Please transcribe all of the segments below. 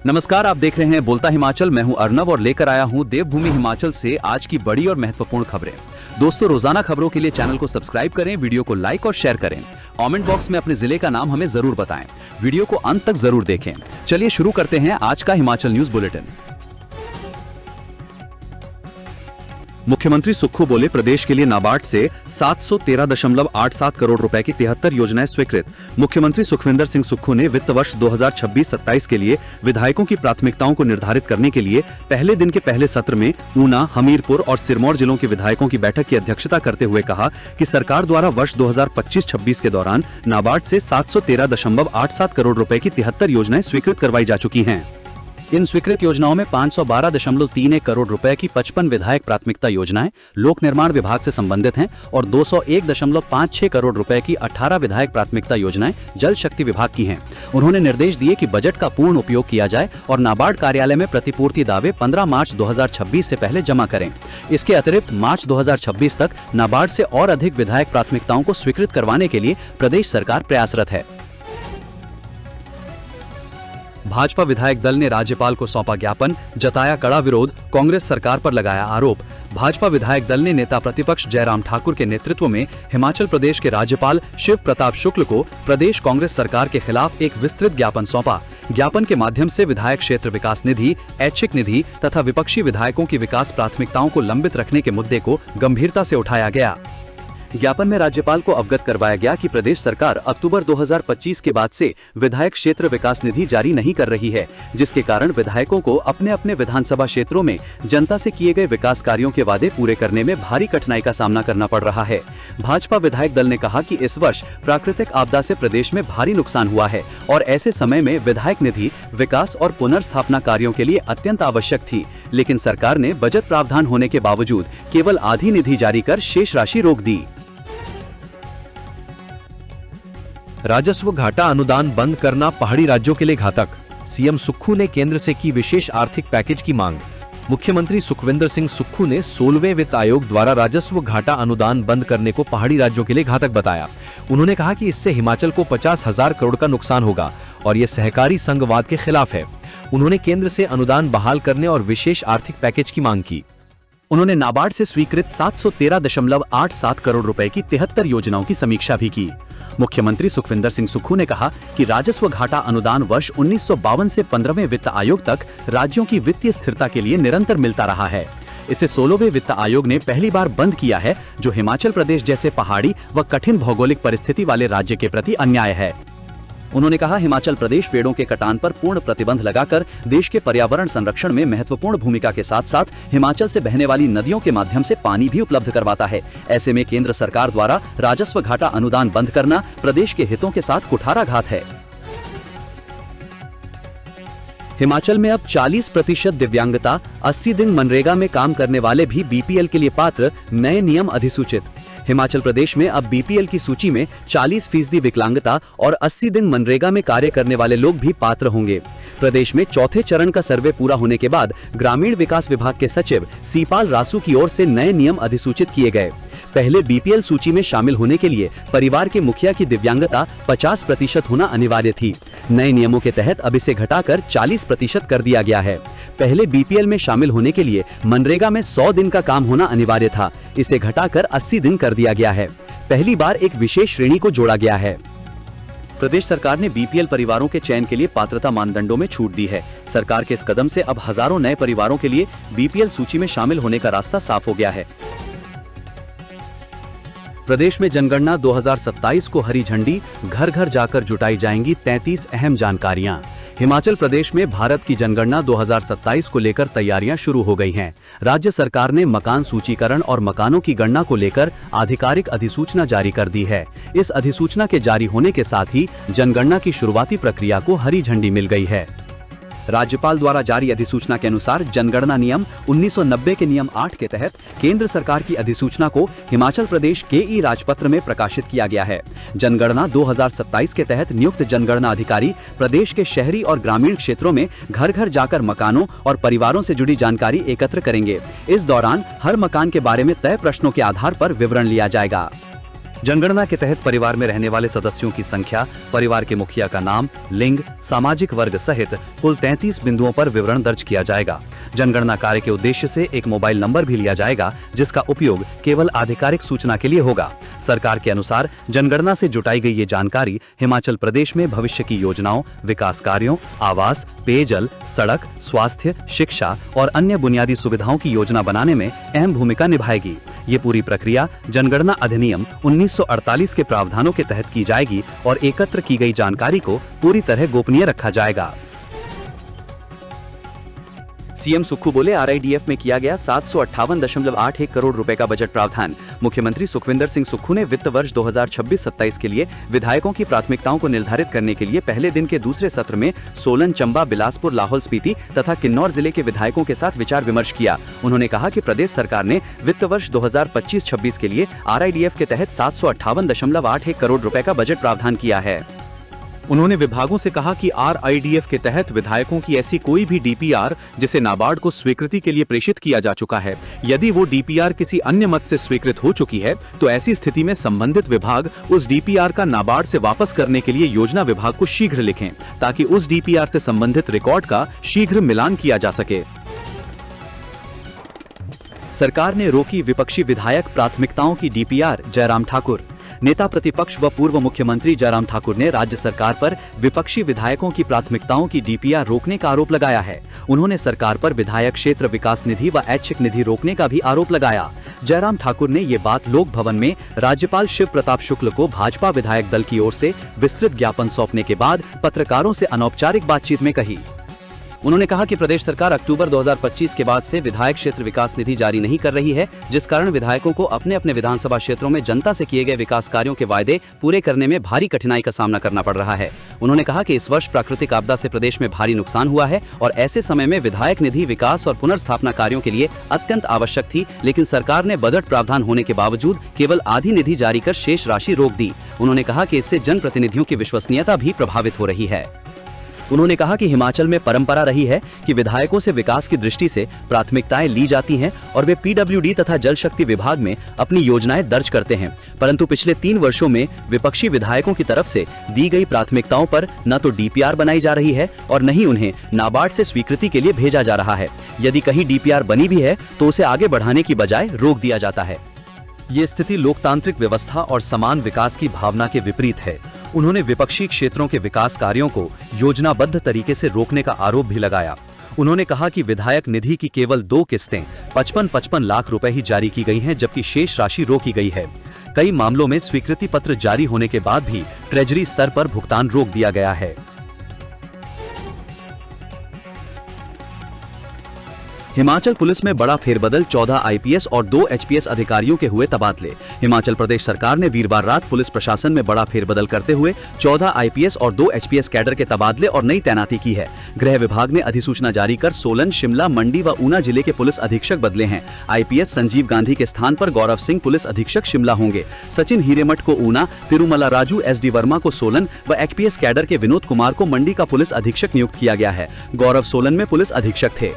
नमस्कार, आप देख रहे हैं बोलता हिमाचल। मैं हूं अर्नव और लेकर आया हूं देवभूमि हिमाचल से आज की बड़ी और महत्वपूर्ण खबरें। दोस्तों, रोजाना खबरों के लिए चैनल को सब्सक्राइब करें, वीडियो को लाइक और शेयर करें। कमेंट बॉक्स में अपने जिले का नाम हमें जरूर बताएं। वीडियो को अंत तक जरूर देखें। चलिए शुरू करते हैं आज का हिमाचल न्यूज बुलेटिन। मुख्यमंत्री सुक्खू बोले, प्रदेश के लिए नाबार्ड से 713.87 करोड़ रुपए की 73 योजनाएं स्वीकृत। मुख्यमंत्री सुखविंदर सिंह सुक्खू ने वित्त वर्ष 2026-27 के लिए विधायकों की प्राथमिकताओं को निर्धारित करने के लिए पहले दिन के पहले सत्र में ऊना, हमीरपुर और सिरमौर जिलों के विधायकों की बैठक की अध्यक्षता करते हुए कहा कि सरकार द्वारा वर्ष 2025-26 के दौरान नाबार्ड से 713.87 करोड़ रुपए की 73 योजनाएं स्वीकृत करवाई जा चुकी हैं। इन स्वीकृत योजनाओं में 512.31 करोड़ रुपए की 55 विधायक प्राथमिकता योजनाएं लोक निर्माण विभाग से संबंधित हैं और 201.56 करोड़ रुपए की 18 विधायक प्राथमिकता योजनाएं जल शक्ति विभाग की हैं। उन्होंने निर्देश दिए कि बजट का पूर्ण उपयोग किया जाए और नाबार्ड कार्यालय में प्रतिपूर्ति दावे 15 मार्च 2026 से पहले जमा करें। इसके अतिरिक्त मार्च 2026 तक नाबार्ड से और अधिक विधायक प्राथमिकताओं को स्वीकृत करवाने के लिए प्रदेश सरकार प्रयासरत है। भाजपा विधायक दल ने राज्यपाल को सौंपा ज्ञापन, जताया कड़ा विरोध, कांग्रेस सरकार पर लगाया आरोप। भाजपा विधायक दल ने नेता प्रतिपक्ष जयराम ठाकुर के नेतृत्व में हिमाचल प्रदेश के राज्यपाल शिव प्रताप शुक्ल को प्रदेश कांग्रेस सरकार के खिलाफ एक विस्तृत ज्ञापन सौंपा। ज्ञापन के माध्यम से विधायक क्षेत्र विकास निधि, ऐच्छिक निधि तथा विपक्षी विधायकों की विकास प्राथमिकताओं को लंबित रखने के मुद्दे को गंभीरता से उठाया गया। ज्ञापन में राज्यपाल को अवगत करवाया गया कि प्रदेश सरकार अक्टूबर 2025 के बाद से विधायक क्षेत्र विकास निधि जारी नहीं कर रही है, जिसके कारण विधायकों को अपने अपने विधानसभा क्षेत्रों में जनता से किए गए विकास कार्यों के वादे पूरे करने में भारी कठिनाई का सामना करना पड़ रहा है। भाजपा विधायक दल ने कहा कि इस वर्ष प्राकृतिक आपदा से प्रदेश में भारी नुकसान हुआ है और ऐसे समय में विधायक निधि विकास और पुनर्स्थापना कार्यों के लिए अत्यंत आवश्यक थी, लेकिन सरकार ने बजट प्रावधान होने के बावजूद केवल आधी निधि जारी कर शेष राशि रोक दी। राजस्व घाटा अनुदान बंद करना पहाड़ी राज्यों के लिए घातक, सीएम सुक्खू ने केंद्र से की विशेष आर्थिक पैकेज की मांग। मुख्यमंत्री सुखविंदर सिंह सुक्खू ने 16वें वित्त आयोग द्वारा राजस्व घाटा अनुदान बंद करने को पहाड़ी राज्यों के लिए घातक बताया। उन्होंने कहा कि इससे हिमाचल को 50,000 करोड़ का नुकसान होगा और ये सहकारी संघवाद के खिलाफ है। उन्होंने केंद्र से अनुदान बहाल करने और विशेष आर्थिक पैकेज की मांग की। उन्होंने नाबार्ड से स्वीकृत 713.87 करोड़ रुपए की 73 योजनाओं की समीक्षा भी की। मुख्यमंत्री सुखविंदर सिंह सुक्खू ने कहा कि राजस्व घाटा अनुदान वर्ष 1952 से 15वें वित्त आयोग तक राज्यों की वित्तीय स्थिरता के लिए निरंतर मिलता रहा है। इसे 16वें वित्त आयोग ने पहली बार बंद किया है, जो हिमाचल प्रदेश जैसे पहाड़ी व कठिन भौगोलिक परिस्थिति वाले राज्य के प्रति अन्याय है। उन्होंने कहा, हिमाचल प्रदेश पेड़ों के कटान पर पूर्ण प्रतिबंध लगाकर देश के पर्यावरण संरक्षण में महत्वपूर्ण भूमिका के साथ साथ हिमाचल से बहने वाली नदियों के माध्यम से पानी भी उपलब्ध करवाता है। ऐसे में केंद्र सरकार द्वारा राजस्व घाटा अनुदान बंद करना प्रदेश के हितों के साथ कुठाराघात है। हिमाचल में अब 40% दिव्यांगता, 80 दिन मनरेगा में काम करने वाले भी बीपीएल के लिए पात्र, नए नियम अधिसूचित। हिमाचल प्रदेश में अब बीपीएल की सूची में 40% विकलांगता और 80 दिन मनरेगा में कार्य करने वाले लोग भी पात्र होंगे। प्रदेश में चौथे चरण का सर्वे पूरा होने के बाद ग्रामीण विकास विभाग के सचिव सीपाल रासू की ओर से नए नियम अधिसूचित किए गए। पहले बीपीएल सूची में शामिल होने के लिए परिवार के मुखिया की दिव्यांगता 50% होना अनिवार्य थी। नए नियमों के तहत अब इसे घटाकर 40% कर दिया गया है। पहले बीपीएल में शामिल होने के लिए मनरेगा में 100 दिन का काम होना अनिवार्य था, इसे घटाकर 80 दिन कर दिया गया है। पहली बार एक विशेष श्रेणी को जोड़ा गया है। प्रदेश सरकार ने बीपीएल परिवारों के चयन के लिए पात्रता मानदंडों में छूट दी है। सरकार के इस कदम से अब हजारों नए परिवारों के लिए बीपीएल सूची में शामिल होने का रास्ता साफ हो गया है। प्रदेश में जनगणना 2027 को हरी झंडी, घर घर जाकर जुटाई जाएंगी 33 अहम जानकारियां। हिमाचल प्रदेश में भारत की जनगणना 2027 को लेकर तैयारियां शुरू हो गई हैं। राज्य सरकार ने मकान सूचीकरण और मकानों की गणना को लेकर आधिकारिक अधिसूचना जारी कर दी है। इस अधिसूचना के जारी होने के साथ ही जनगणना की शुरुआती प्रक्रिया को हरी झंडी मिल गई है। राज्यपाल द्वारा जारी अधिसूचना के अनुसार जनगणना नियम 1990 के नियम 8 के तहत केंद्र सरकार की अधिसूचना को हिमाचल प्रदेश के ई राजपत्र में प्रकाशित किया गया है। जनगणना 2027 के तहत नियुक्त जनगणना अधिकारी प्रदेश के शहरी और ग्रामीण क्षेत्रों में घर घर जाकर मकानों और परिवारों से जुड़ी जानकारी एकत्र करेंगे। इस दौरान हर मकान के बारे में तय प्रश्नों के आधार पर विवरण लिया जाएगा। जनगणना के तहत परिवार में रहने वाले सदस्यों की संख्या, परिवार के मुखिया का नाम, लिंग, सामाजिक वर्ग सहित कुल 33 बिंदुओं पर विवरण दर्ज किया जाएगा। जनगणना कार्य के उद्देश्य से एक मोबाइल नंबर भी लिया जाएगा, जिसका उपयोग केवल आधिकारिक सूचना के लिए होगा। सरकार के अनुसार जनगणना से जुटाई गई ये जानकारी हिमाचल प्रदेश में भविष्य की योजनाओं, विकास कार्यों, आवास, पेयजल, सड़क, स्वास्थ्य, शिक्षा और अन्य बुनियादी सुविधाओं की योजना बनाने में अहम भूमिका निभाएगी। ये पूरी प्रक्रिया जनगणना अधिनियम 1948 के प्रावधानों के तहत की जाएगी और एकत्र की गई जानकारी को पूरी तरह गोपनीय रखा जाएगा। सीएम सुक्खू बोले, आरआईडीएफ में किया गया 758.81 करोड़ रुपए का बजट प्रावधान। मुख्यमंत्री सुखविंदर सिंह सुक्खू ने वित्त वर्ष 2026-27 के लिए विधायकों की प्राथमिकताओं को निर्धारित करने के लिए पहले दिन के दूसरे सत्र में सोलन, चंबा, बिलासपुर, लाहौल स्पीति तथा किन्नौर जिले के विधायकों के साथ विचार विमर्श किया। उन्होंने कहा कि प्रदेश सरकार ने वित्त वर्ष 2025-26 के लिए आरआईडीएफ के तहत 758.81 करोड़ रुपए का बजट प्रावधान किया है। उन्होंने विभागों से कहा कि आरआईडीएफ के तहत विधायकों की ऐसी कोई भी डीपीआर जिसे नाबार्ड को स्वीकृति के लिए प्रेषित किया जा चुका है, यदि वो डीपीआर किसी अन्य मद से स्वीकृत हो चुकी है तो ऐसी स्थिति में संबंधित विभाग उस डीपीआर का नाबार्ड से वापस करने के लिए योजना विभाग को शीघ्र लिखें, ताकि उस डीपीआर से संबंधित रिकॉर्ड का शीघ्र मिलान किया जा सके। सरकार ने रोकी विपक्षी विधायक प्राथमिकताओं की डीपीआर, जयराम ठाकुर। नेता प्रतिपक्ष व पूर्व मुख्यमंत्री जयराम ठाकुर ने राज्य सरकार पर विपक्षी विधायकों की प्राथमिकताओं की डीपीआर रोकने का आरोप लगाया है। उन्होंने सरकार पर विधायक क्षेत्र विकास निधि व ऐच्छिक निधि रोकने का भी आरोप लगाया। जयराम ठाकुर ने ये बात लोक भवन में राज्यपाल शिव प्रताप शुक्ल को भाजपा विधायक दल की ओर से विस्तृत ज्ञापन सौंपने के बाद पत्रकारों से अनौपचारिक बातचीत में कही। उन्होंने कहा कि प्रदेश सरकार अक्टूबर 2025 के बाद से विधायक क्षेत्र विकास निधि जारी नहीं कर रही है, जिस कारण विधायकों को अपने अपने विधानसभा क्षेत्रों में जनता से किए गए विकास कार्यों के वायदे पूरे करने में भारी कठिनाई का सामना करना पड़ रहा है। उन्होंने कहा कि इस वर्ष प्राकृतिक आपदा से प्रदेश में भारी नुकसान हुआ है और ऐसे समय में विधायक निधि विकास और पुनर्स्थापना कार्यों के लिए अत्यंत आवश्यक थी, लेकिन सरकार ने बजट प्रावधान होने के बावजूद केवल आधी निधि जारी कर शेष राशि रोक दी। उन्होंने कहा कि इससे जनप्रतिनिधियों की विश्वसनीयता भी प्रभावित हो रही है। उन्होंने कहा कि हिमाचल में परंपरा रही है कि विधायकों से विकास की दृष्टि से प्राथमिकताएं ली जाती हैं और वे पीडब्ल्यूडी तथा जल शक्ति विभाग में अपनी योजनाएं दर्ज करते हैं, परंतु पिछले 3 वर्षों में विपक्षी विधायकों की तरफ से दी गई प्राथमिकताओं पर न तो डीपीआर बनाई जा रही है और न ही उन्हें नाबार्ड से स्वीकृति के लिए भेजा जा रहा है। यदि कहीं डीपीआर बनी भी है तो उसे आगे बढ़ाने की बजाय रोक दिया जाता है। ये स्थिति लोकतांत्रिक व्यवस्था और समान विकास की भावना के विपरीत है। उन्होंने विपक्षी क्षेत्रों के विकास कार्यों को योजनाबद्ध तरीके से रोकने का आरोप भी लगाया। उन्होंने कहा कि विधायक निधि की केवल 2 किस्तें 55-55 लाख रुपए ही जारी की गई हैं, जबकि शेष राशि रोकी गई है। कई मामलों में स्वीकृति पत्र जारी होने के बाद भी ट्रेजरी स्तर पर भुगतान रोक दिया गया है। हिमाचल पुलिस में बड़ा फेरबदल, 14 आईपीएस और 2 एचपीएस अधिकारियों के हुए तबादले। हिमाचल प्रदेश सरकार ने वीरवार रात पुलिस प्रशासन में बड़ा फेरबदल करते हुए 14 आईपीएस और 2 एचपीएस कैडर के तबादले और नई तैनाती की है। गृह विभाग ने अधिसूचना जारी कर सोलन, शिमला, मंडी व ऊना जिले के पुलिस अधीक्षक बदले हैं। आईपीएस संजीव गांधी के स्थान पर गौरव सिंह पुलिस अधीक्षक शिमला होंगे। सचिन हीरेमठ को ऊना, तिरुमला राजू एसडी वर्मा को सोलन व एचपीएस कैडर के विनोद कुमार को मंडी का पुलिस अधीक्षक नियुक्त किया गया है। गौरव सोलन में पुलिस अधीक्षक थे।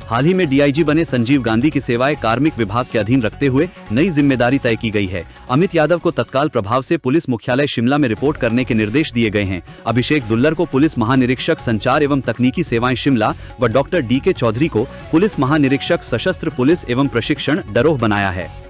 हाल ही में डीआईजी बने संजीव गांधी की सेवाएं कार्मिक विभाग के अधीन रखते हुए नई जिम्मेदारी तय की गई है। अमित यादव को तत्काल प्रभाव से पुलिस मुख्यालय शिमला में रिपोर्ट करने के निर्देश दिए गए हैं। अभिषेक दुल्लर को पुलिस महानिरीक्षक संचार एवं तकनीकी सेवाएं शिमला व डॉक्टर डीके चौधरी को पुलिस महानिरीक्षक सशस्त्र पुलिस एवं प्रशिक्षण डरोह बनाया है।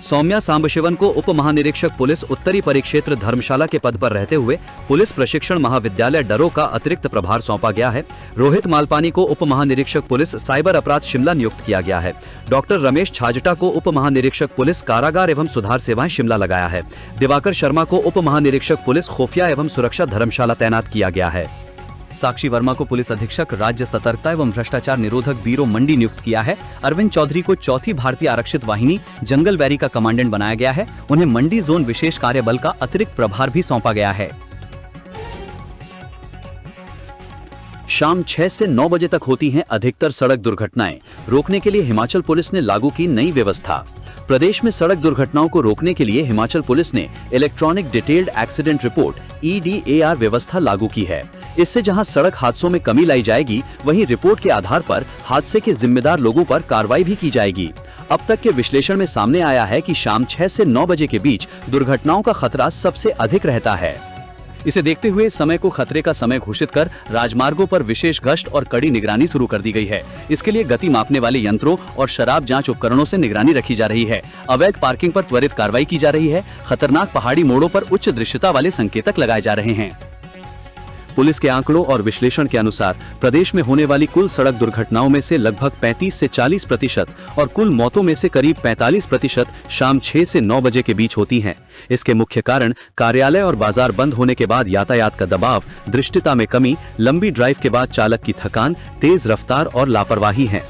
सौम्या सांबशिवन को उप महानिरीक्षक पुलिस उत्तरी परिक्षेत्र धर्मशाला के पद पर रहते हुए पुलिस प्रशिक्षण महाविद्यालय डरो का अतिरिक्त प्रभार सौंपा गया है। रोहित मालपानी को उप महानिरीक्षक पुलिस साइबर अपराध शिमला नियुक्त किया गया है। डॉक्टर रमेश छाजटा को उप महानिरीक्षक पुलिस कारागार एवं सुधार सेवाएं शिमला लगाया है। दिवाकर शर्मा को उप महानिरीक्षक पुलिस खुफिया एवं सुरक्षा धर्मशाला तैनात किया गया है। साक्षी वर्मा को पुलिस अधीक्षक राज्य सतर्कता एवं भ्रष्टाचार निरोधक ब्यूरो मंडी नियुक्त किया है। अरविंद चौधरी को चौथी भारतीय आरक्षित वाहिनी जंगल बैरी का कमांडेंट बनाया गया है। उन्हें मंडी जोन विशेष कार्य बल का अतिरिक्त प्रभार भी सौंपा गया है। शाम 6 से 9 बजे तक होती हैं अधिकतर सड़क दुर्घटनाएं। रोकने के लिए हिमाचल पुलिस ने लागू की नई व्यवस्था। प्रदेश में सड़क दुर्घटनाओं को रोकने के लिए हिमाचल पुलिस ने electronic detailed accident report EDAR व्यवस्था लागू की है। इससे जहां सड़क हादसों में कमी लाई जाएगी, वहीं रिपोर्ट के आधार पर हादसे के जिम्मेदार लोगों पर कार्रवाई भी की जाएगी। अब तक के विश्लेषण में सामने आया है कि शाम 6 से 9 बजे के बीच दुर्घटनाओं का खतरा सबसे अधिक रहता है। इसे देखते हुए समय को खतरे का समय घोषित कर राजमार्गों पर विशेष गश्त और कड़ी निगरानी शुरू कर दी गई है। इसके लिए गति मापने वाले यंत्रों और शराब जांच उपकरणों से निगरानी रखी जा रही है। अवैध पार्किंग पर त्वरित कार्रवाई की जा रही है। खतरनाक पहाड़ी मोड़ों पर उच्च दृश्यता वाले संकेतक लगाए जा रहे हैं। पुलिस के आंकड़ों और विश्लेषण के अनुसार प्रदेश में होने वाली कुल सड़क दुर्घटनाओं में से लगभग 35 से 40% और कुल मौतों में से करीब 45% शाम 6 से 9 बजे के बीच होती हैं। इसके मुख्य कारण कार्यालय और बाजार बंद होने के बाद यातायात का दबाव, दृष्टिता में कमी, लंबी ड्राइव के बाद चालक की थकान, तेज रफ्तार और लापरवाही है।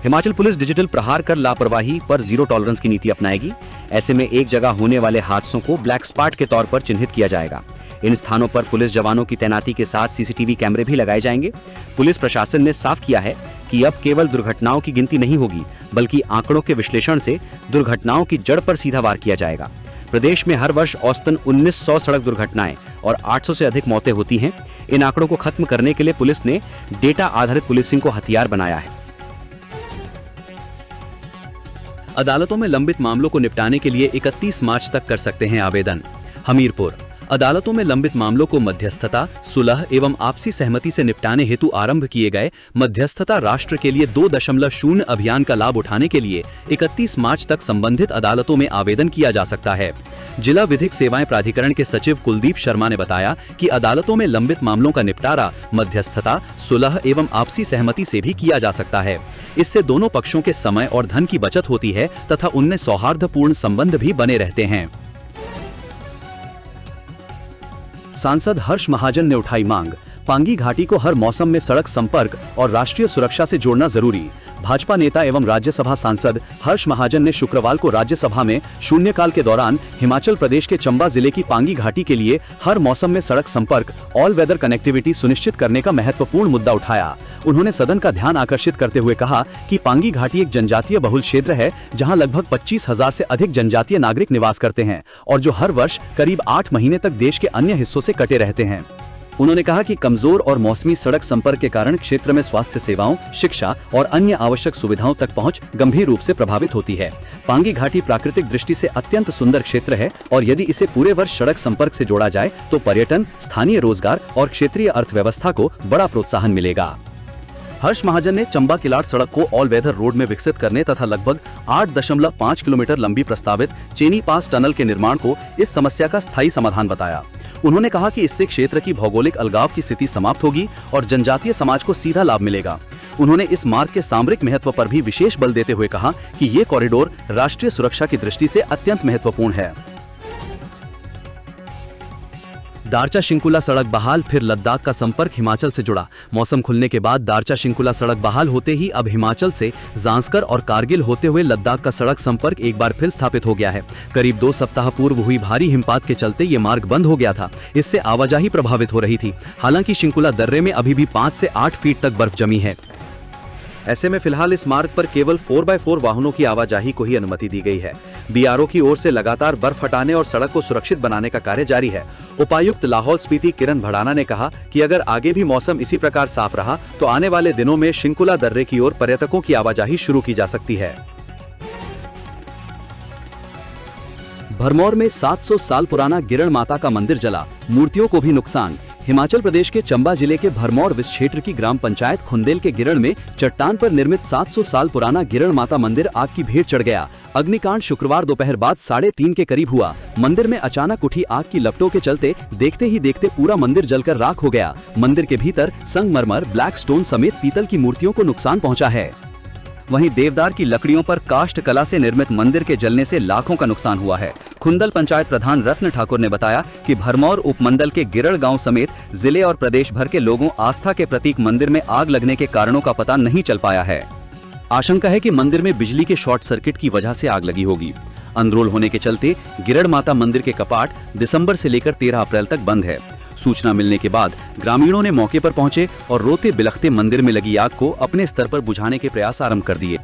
हिमाचल पुलिस डिजिटल प्रहार कर लापरवाही पर जीरो टॉलरेंस की नीति अपनाएगी। ऐसे में एक जगह होने वाले हादसों को ब्लैक स्पॉट के तौर पर चिन्हित किया जाएगा। इन स्थानों पर पुलिस जवानों की तैनाती के साथ सीसीटीवी कैमरे भी लगाए जाएंगे। पुलिस प्रशासन ने साफ किया है कि अब केवल दुर्घटनाओं की गिनती नहीं होगी, बल्कि आंकड़ों के विश्लेषण से दुर्घटनाओं की जड़ पर सीधा वार किया जाएगा। प्रदेश में हर वर्ष औसतन 1900 सड़क दुर्घटनाएं और 800 से अधिक मौतें होती हैं। इन आंकड़ों को खत्म करने के लिए पुलिस ने डेटा आधारित पुलिसिंग को हथियार बनाया है। अदालतों में लंबित मामलों को निपटाने के लिए 31 मार्च तक कर सकते हैं आवेदन। हमीरपुर अदालतों में लंबित मामलों को मध्यस्थता, सुलह एवं आपसी सहमति से निपटाने हेतु आरंभ किए गए मध्यस्थता राष्ट्र के लिए 2.0 अभियान का लाभ उठाने के लिए 31 मार्च तक संबंधित अदालतों में आवेदन किया जा सकता है। जिला विधिक सेवाएं प्राधिकरण के सचिव कुलदीप शर्मा ने बताया कि अदालतों में लंबित मामलों का निपटारा मध्यस्थता, सुलह एवं आपसी सहमति से भी किया जा सकता है। इससे दोनों पक्षों के समय और धन की बचत होती है तथा उनमें सौहार्दपूर्ण संबंध भी बने रहते हैं। सांसद हर्ष महाजन ने उठाई मांग, पांगी घाटी को हर मौसम में सड़क संपर्क और राष्ट्रीय सुरक्षा से जोड़ना जरूरी। भाजपा नेता एवं राज्यसभा सांसद हर्ष महाजन ने शुक्रवार को राज्यसभा में शून्यकाल के दौरान हिमाचल प्रदेश के चंबा जिले की पांगी घाटी के लिए हर मौसम में सड़क संपर्क, ऑल वेदर कनेक्टिविटी सुनिश्चित करने का महत्वपूर्ण मुद्दा उठाया। उन्होंने सदन का ध्यान आकर्षित करते हुए कहा कि पांगी घाटी एक जनजातीय बहुल क्षेत्र है, जहां लगभग 25,000 से अधिक जनजातीय नागरिक निवास करते हैं और जो हर वर्ष करीब 8 महीने तक देश के अन्य हिस्सों से कटे रहते हैं। उन्होंने कहा कि कमजोर और मौसमी सड़क संपर्क के कारण क्षेत्र में स्वास्थ्य सेवाओं, शिक्षा और अन्य आवश्यक सुविधाओं तक पहुंच गंभीर रूप से प्रभावित होती है। पांगी घाटी प्राकृतिक दृष्टि से अत्यंत सुंदर क्षेत्र है और यदि इसे पूरे वर्ष सड़क संपर्क से जोड़ा जाए तो पर्यटन, स्थानीय रोजगार और क्षेत्रीय अर्थव्यवस्था को बड़ा प्रोत्साहन मिलेगा। हर्ष महाजन ने चंबा किलाड़ सड़क को ऑल वेदर रोड में विकसित करने तथा लगभग 8.5 किलोमीटर लंबी प्रस्तावित चेनी पास टनल के निर्माण को इस समस्या का स्थायी समाधान बताया। उन्होंने कहा कि इससे क्षेत्र की भौगोलिक अलगाव की स्थिति समाप्त होगी और जनजातीय समाज को सीधा लाभ मिलेगा। उन्होंने इस मार्ग के सामरिक महत्व पर भी विशेष बल देते हुए कहा कि ये कॉरिडोर राष्ट्रीय सुरक्षा की दृष्टि से अत्यंत महत्वपूर्ण है। दारचा शिंकुला सड़क बहाल, फिर लद्दाख का संपर्क हिमाचल से जुड़ा। मौसम खुलने के बाद दारचा शिंकुला सड़क बहाल होते ही अब हिमाचल से जांस्कर और कारगिल होते हुए लद्दाख का सड़क संपर्क एक बार फिर स्थापित हो गया है। करीब 2 सप्ताह पूर्व हुई भारी हिमपात के चलते ये मार्ग बंद हो गया था। इससे आवाजाही प्रभावित हो रही थी। हालांकि शिंकुला दर्रे में अभी भी 5 से 8 फीट तक बर्फ जमी है। ऐसे में फिलहाल इस मार्ग पर केवल 4x4 वाहनों की आवाजाही को ही अनुमति दी गई है। बीआरओ की ओर से लगातार बर्फ हटाने और सड़क को सुरक्षित बनाने का कार्य जारी है। उपायुक्त लाहौल स्पीति किरण भड़ाना ने कहा कि अगर आगे भी मौसम इसी प्रकार साफ रहा तो आने वाले दिनों में शिंकुला दर्रे की ओर पर्यटकों की आवाजाही शुरू की जा सकती है। भरमौर में 700 साल पुराना गिरण माता का मंदिर जला, मूर्तियों को भी नुकसान। हिमाचल प्रदेश के चंबा जिले के भरमौर विस क्षेत्र की ग्राम पंचायत खुंदेल के गिरण में चट्टान पर निर्मित 700 साल पुराना गिरण माता मंदिर आग की भेंट चढ़ गया। अग्निकांड शुक्रवार दोपहर बाद 3:30 के करीब हुआ। मंदिर में अचानक उठी आग की लपटों के चलते देखते ही देखते पूरा मंदिर जलकर राख हो गया। मंदिर के भीतर संगमरमर, ब्लैक स्टोन समेत पीतल की मूर्तियों को नुकसान पहुंचा है। वहीं देवदार की लकड़ियों पर काष्ठ कला से निर्मित मंदिर के जलने से लाखों का नुकसान हुआ है। खुंदल पंचायत प्रधान रत्न ठाकुर ने बताया कि भरमौर उपमंडल के गिरड़ गांव समेत जिले और प्रदेश भर के लोगों आस्था के प्रतीक मंदिर में आग लगने के कारणों का पता नहीं चल पाया है। आशंका है कि मंदिर में बिजली के शॉर्ट सर्किट की वजह से आग लगी होगी। अनरोल होने के चलते गिरड़ माता मंदिर के कपाट दिसंबर से लेकर 13 अप्रैल तक बंद है। सूचना मिलने के बाद ग्रामीणों ने मौके पर पहुंचे और रोते बिलखते मंदिर में लगी आग को अपने स्तर पर बुझाने के प्रयास आरंभ कर दिए।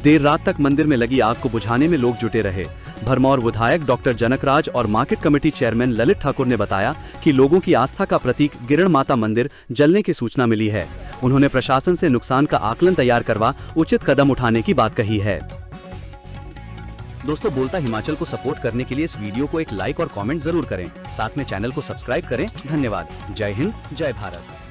देर रात तक मंदिर में लगी आग को बुझाने में लोग जुटे रहे। भरमौर विधायक डॉक्टर जनकराज और market committee chairman Lalit Thakur ने बताया कि लोगों की आस्था का प्रतीक गिरण माता मंदिर जलने की सूचना मिली है। उन्होंने प्रशासन से नुकसान का आकलन तैयार करवा उचित कदम उठाने की बात कही है। दोस्तों, बोलता हिमाचल को सपोर्ट करने के लिए इस वीडियो को एक लाइक और कमेंट जरूर करें। साथ में चैनल को सब्सक्राइब करें। धन्यवाद। जय हिंद, जय भारत।